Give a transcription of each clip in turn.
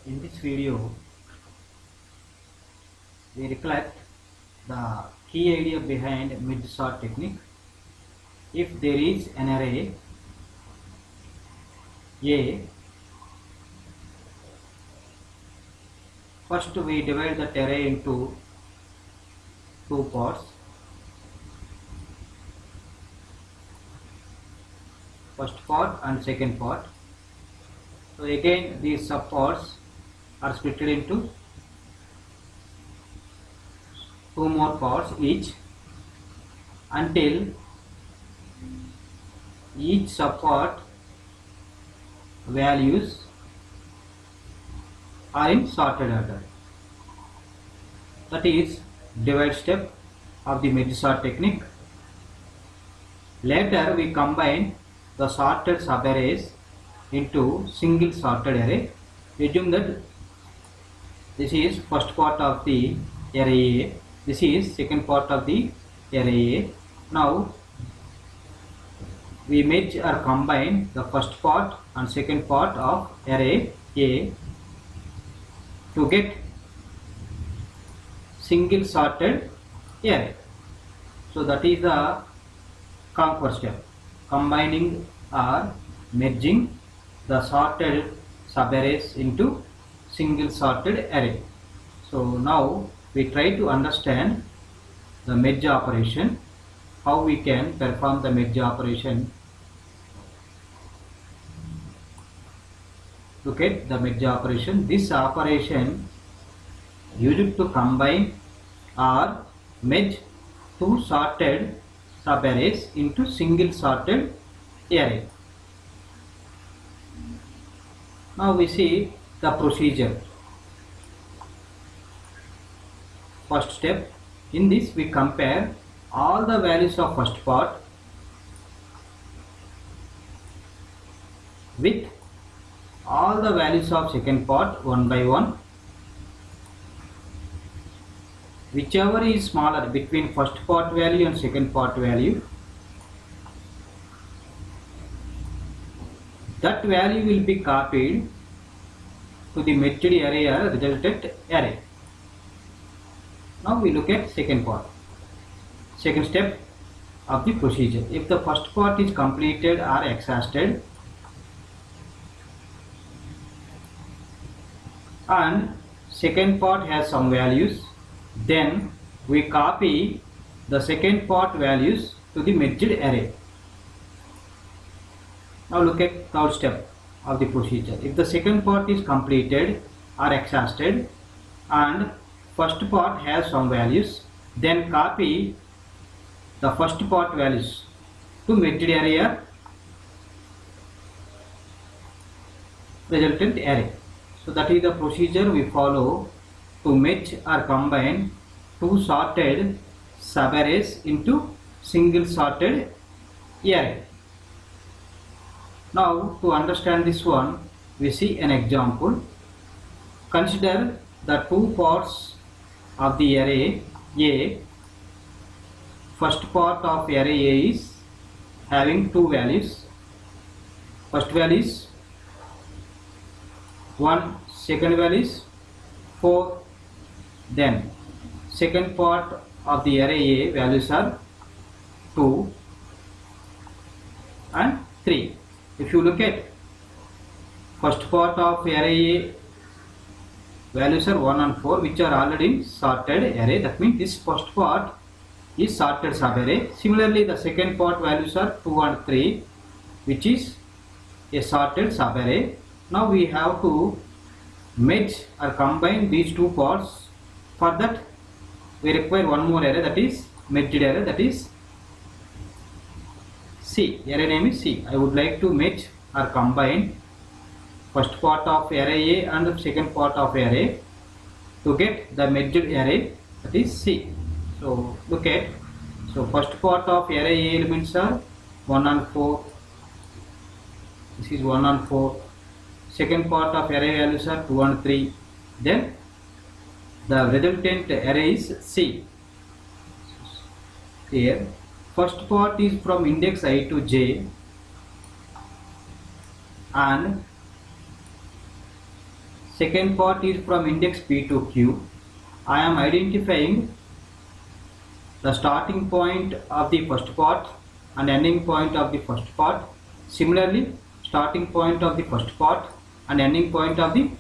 In this video, we recollect the key idea behind mid-sort technique. If there is an array A, first we divide that array into two parts. First part and second part. So again these subparts are split into two more parts each until each subpart values are in sorted order. That is divide step of the mid-sort technique. Later we combine the sorted subarrays into single sorted array. Assume that this is first part of the array A, this is second part of the array A. Now we merge or combine the first part and second part of array A to get single sorted array. So that is the first step, combining or merging the sorted subarrays into single sorted array. So now we try to understand the merge operation, how we can perform the merge operation. Look at the merge operation. This operation used to combine or merge two sorted subarrays into single sorted array. Now we see the procedure. First step, in this we compare all the values of first part with all the values of second part one by one. Whichever is smaller between first part value and second part value, that value will be copied to the merged array or resultant array. Now we look at second part. Second step of the procedure. If the first part is completed or exhausted and second part has some values, then we copy the second part values to the merged array. Now look at third step of the procedure. If the second part is completed or exhausted and first part has some values, then copy the first part values to merged array or resultant array. So that is the procedure we follow to merge or combine two sorted subarrays into single sorted array. Now to understand this one, we see an example. Consider the two parts of the array A. First part of array A is having two values. First value is 1, second value is 4. Then second part of the array A values are 2 and 3. If you look at first part of array A, values are 1 and 4, which are already in sorted array. That means this first part is sorted subarray. Similarly, the second part values are 2 and 3, which is a sorted subarray. Now we have to merge or combine these two parts. For that we require one more array, that is merged array, that is C. Array name is C. I would like to merge or combine first part of array A and the second part of array to get the merged array, that is C. So look at, so first part of array A elements are 1 and 4. This is 1 and 4. Second part of array values are 2 and 3. Then the resultant array is C. Here first part is from index I to j and Second part is from index P to Q. I am identifying the starting point of the first part and ending point of the first part. Similarly, starting point of the first part and ending point of the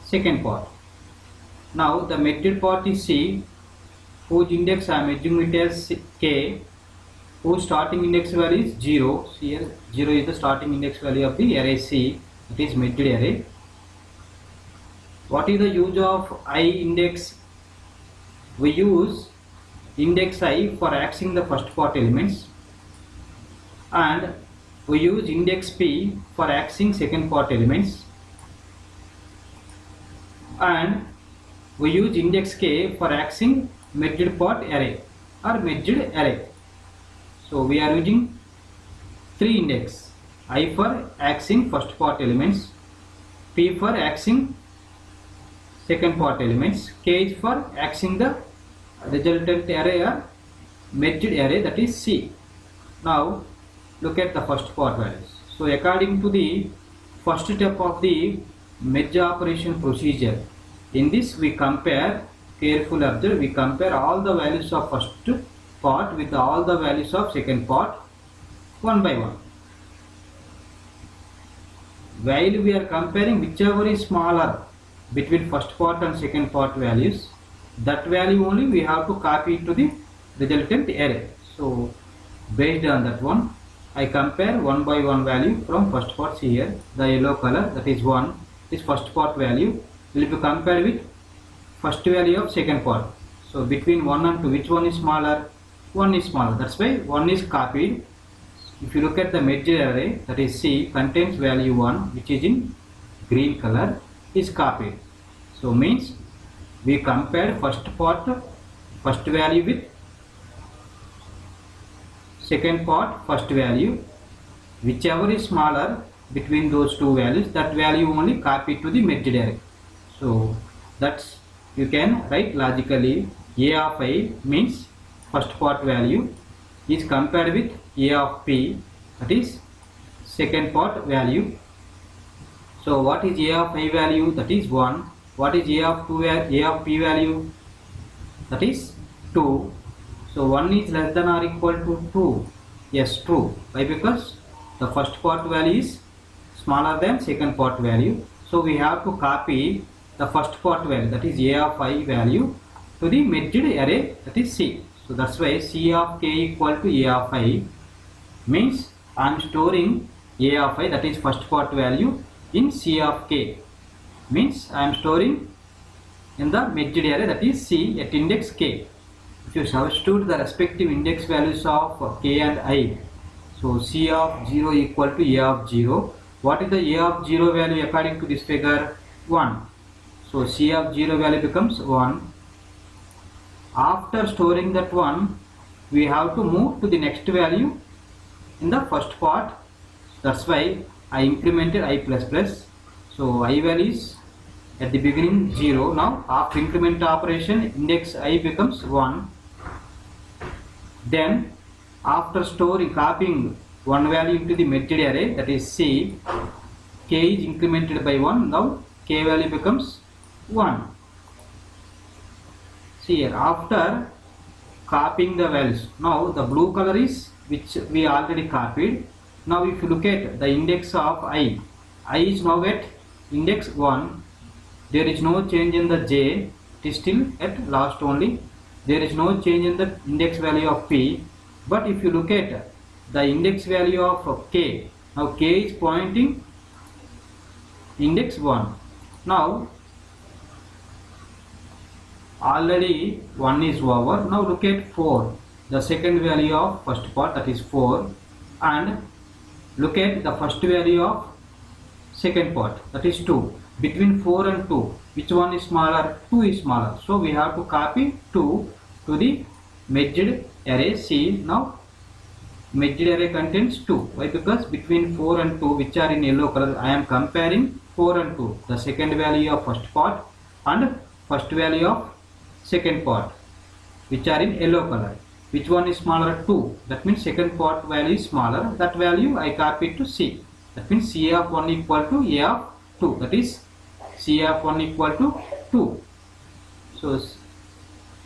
second part. Now the merged part is C, whose index I am merging it as K, whose starting index value is 0. Here 0 is the starting index value of the array C, it is merged array. What is the use of I index? We use index I for accessing the first part elements, and we use index P for accessing second part elements, and we use index K for accessing merged part array or merged array. So we are using three index: I for accessing first part elements, P for accessing second part elements, K is for accessing the resultant array or merged array, that is C. Now look at the first part values. So according to the first step of the merge operation procedure, in this we compare, careful observe, we compare all the values of first part with all the values of second part one by one. While we are comparing, whichever is smaller between first part and second part values, that value only we have to copy to the resultant array. So based on that one, I compare one by one value from first part. See here, the yellow color, that is 1, this first part value will be compared with first value of second part. So between 1 and 2, which one is smaller? 1 is smaller, that's why 1 is copied. If you look at the merged array, that is C, contains value 1, which is in green color, is copied. So means we compared first part, first value with second part, first value. Whichever is smaller between those two values, that value only copied to the merged array. So that's, you can write logically, A of I means first part value is compared with A of P, that is second part value. So what is A of I value? That is 1. What is A of P value? That is 2. So 1 is less than or equal to 2. Yes, true. Why? Because the first part value is smaller than second part value. So we have to copy the first part value, that is A of I value, to the merged array, that is C. So that's why C of K equal to A of I means I am storing A of I, that is first part value, in C of K, means I am storing in the merged array, that is C, at index K. If you substitute the respective index values of K and I, so C of 0 equal to A of 0. What is the A of 0 value according to this figure? 1. So C of 0 value becomes 1. After storing that 1, we have to move to the next value in the first part. That's why I incremented I plus plus. So I value is at the beginning 0. Now after increment operation, index I becomes 1. Then after storing, copying one value into the merged array, that is C, K is incremented by 1. Now K value becomes 1. See here, after copying the values, now the blue color is which we already copied. Now if you look at the index of I is now at index 1. There is no change in the J, it is still at last only. There is no change in the index value of P. But if you look at the index value of K, now K is pointing index 1. Now already 1 is over. Now look at 4, the second value of first part, that is 4, and look at the first value of second part, that is 2. Between 4 and 2, which one is smaller? 2 is smaller. So we have to copy 2 to the merged array C. Now merged array contains 2. Why? Because between 4 and 2, which are in yellow color, I am comparing 4 and 2, the second value of first part and first value of second part, which are in yellow color. Which one is smaller? 2. That means second part value is smaller. That value I copied to C. That means C of 1 equal to A of 2. That is C of 1 equal to 2. So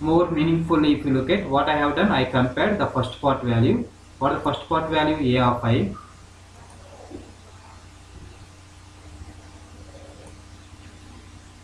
more meaningfully, if you look at what I have done, I compared the first part value. What is the first part value? A of I.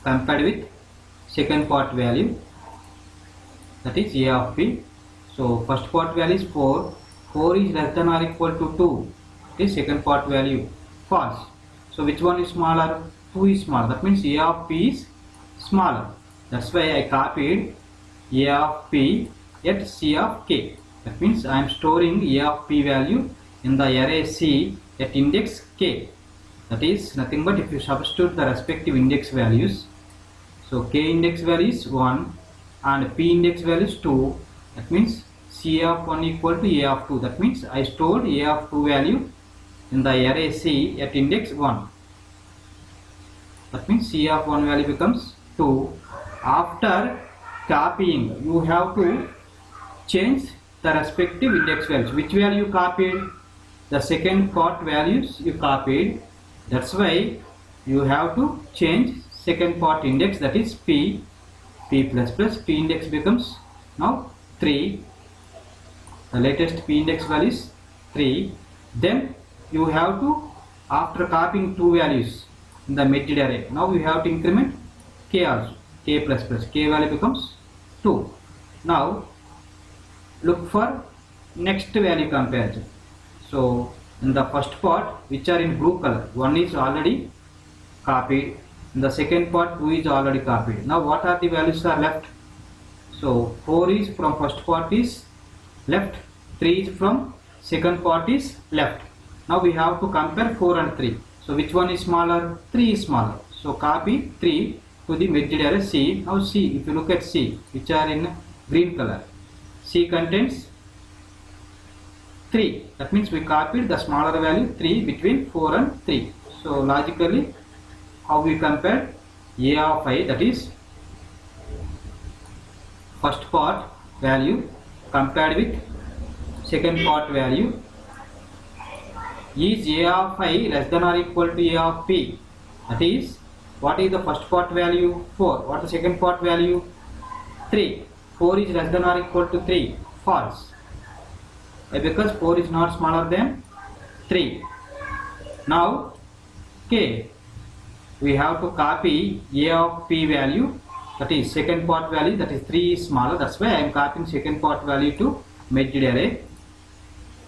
Compared with second part value, that is A of B. So first part value is 4. 4 is less than or equal to 2. It is second part value. False. So which one is smaller? 2 is smaller. That means A of P is smaller. That's why I copied A of P at C of K. That means I am storing A of P value in the array C at index K. That is nothing but if you substitute the respective index values. So K index value is 1 and P index value is 2. That means C of 1 equal to A of 2. That means I stored A of 2 value in the array C at index 1. That means C of 1 value becomes 2. After copying, you have to change the respective index values. Which value you copied? The second part values you copied. That's why you have to change second part index, that is P. P plus plus. P index becomes now 3. The latest P index value is 3. Then you have to, after copying two values in the merged array, now you have to increment K also. K plus plus. K value becomes 2. Now look for next value comparison. So in the first part, which are in blue color, 1 is already copied. In the second part, 2 is already copied. Now what are the values are left? So 4 is from first part is left, 3 is from second part is left. Now we have to compare 4 and 3. So which one is smaller? 3 is smaller. So copy 3 to the merged array C. Now C, if you look at C, which are in green color, C contains 3. That means we copied the smaller value 3 between 4 and 3. So logically, how we compare A of I, that is first part value compared with second part value. Is A of I less than or equal to A of P? That is, what is the first part value? 4. What is the second part value? 3. 4 is less than or equal to 3. False. Because 4 is not smaller than 3. Now K, we have to copy A of P value, that is second part value, that is 3 is smaller. That's why I am copying second part value to merged array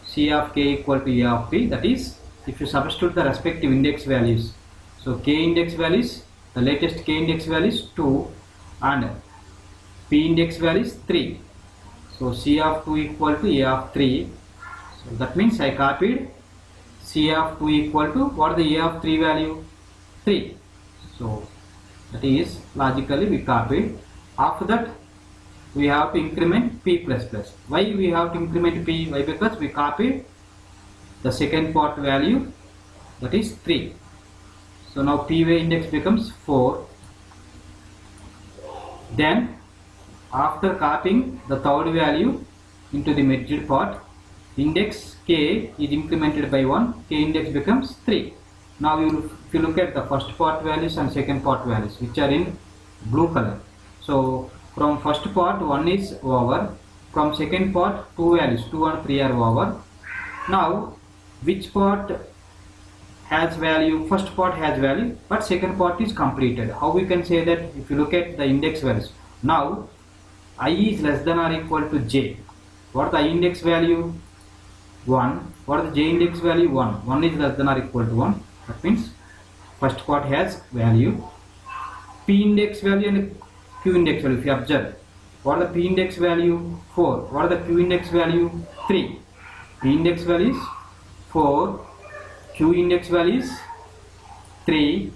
C of K equal to A of P. That is, if you substitute the respective index values. So K index values, the latest K index value is 2 and P index value is 3. So C of 2 equal to A of 3. So that means I copied C of 2 equal to, what is the A of 3 value? 3. So that is logically we copied. After that we have to increment P plus plus. Why we have to increment P? Why? Because we copied the second part value, that is 3. So now P index becomes 4. Then after copying the third value into the merged part, index K is incremented by 1. K index becomes 3. Now if you look at the first part values and second part values, which are in blue color. So from first part 1 is over, from second part 2 values 2 and 3 are over. Now which part has value? First part has value, but second part is completed. How we can say that? If you look at the index values, now I is less than or equal to j. What is the I index value? 1. What is the j index value? 1. 1 is less than or equal to 1. That means first part has value. P index value and Q index value, if you observe, what is the P index value? 4. What is the Q index value? 3. P index value is 4. Q index value is 3.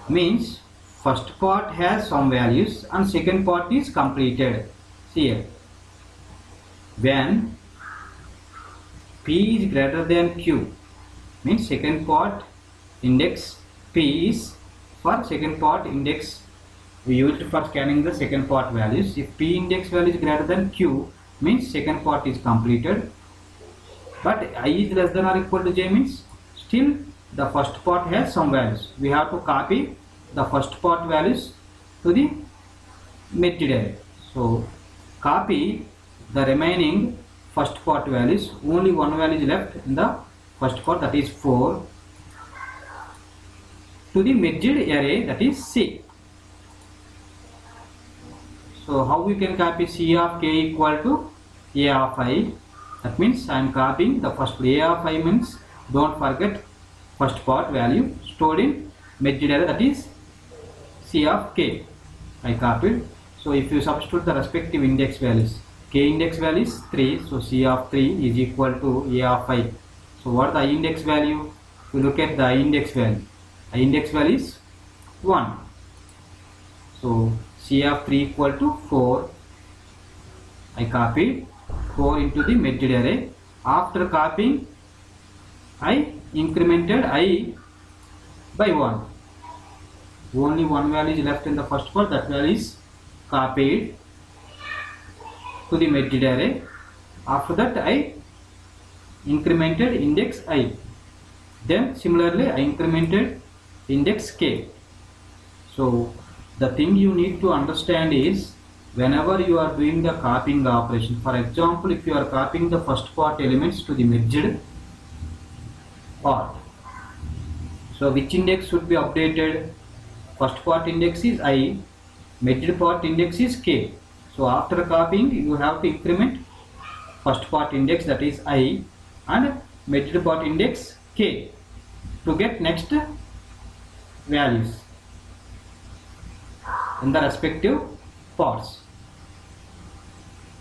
Means first part has some values and second part is completed. See here, when P is greater than Q, means second part index P is for second part index we used for scanning the second part values. If P index value is greater than Q, means second part is completed. But I is less than or equal to j means still the first part has some values. We have to copy the first part values to the merged array. So copy the remaining first part values. Only one value is left in the first part, that is 4, to the merged array, that is C. So how we can copy C of k equal to A of I? That means I am copying the first A of I, means don't forget first part value stored in merged array, that is C of k. I copied. So if you substitute the respective index values, k index value is 3, so C of 3 is equal to A of I. So what the I index value? If you look at the I index value, I index value is 1. So C of 3 equal to 4. I copied 4 into the merged array. After copying, I incremented I by 1. Only one value is left in the first part, that value is copied to the merged array. After that, I incremented index I. Then similarly, I incremented index k. So the thing you need to understand is, whenever you are doing the copying operation, for example, if you are copying the first part elements to the merged part, so which index should be updated? First part index is I, merged part index is k. So after copying, you have to increment first part index, that is I, and merged part index k to get next values in the respective parts,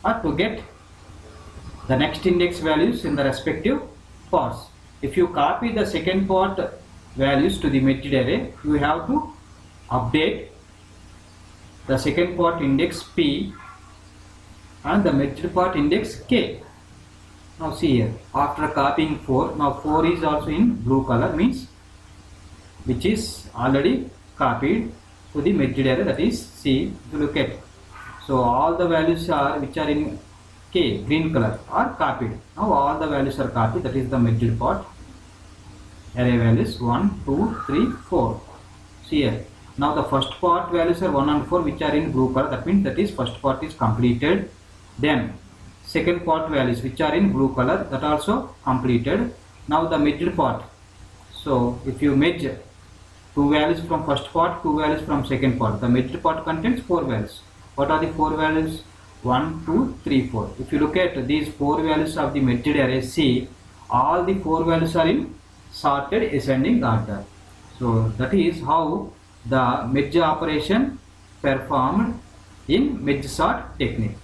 or to get the next index values in the respective parts. If you copy the second part values to the merged array, you have to update the second part index p and the merged part index k. Now see here, after copying 4, now 4 is also in blue color, means which is already copied to the merged array, that is C. If you look at, so all the values are which are in K, green color, are copied. Now all the values are copied, that is the merged part array values 1, 2, 3, 4. See here, now the first part values are 1 and 4, which are in blue color, that means that is first part is completed. Then second part values which are in blue color, that also completed. Now the merged part, so if you merge 2 values from first part, 2 values from second part, the merged part contains 4 values. What are the 4 values? 1, 2, 3, 4. If you look at these 4 values of the merged array C, all the 4 values are in sorted ascending order. So that is how the merge operation performed in merge sort technique.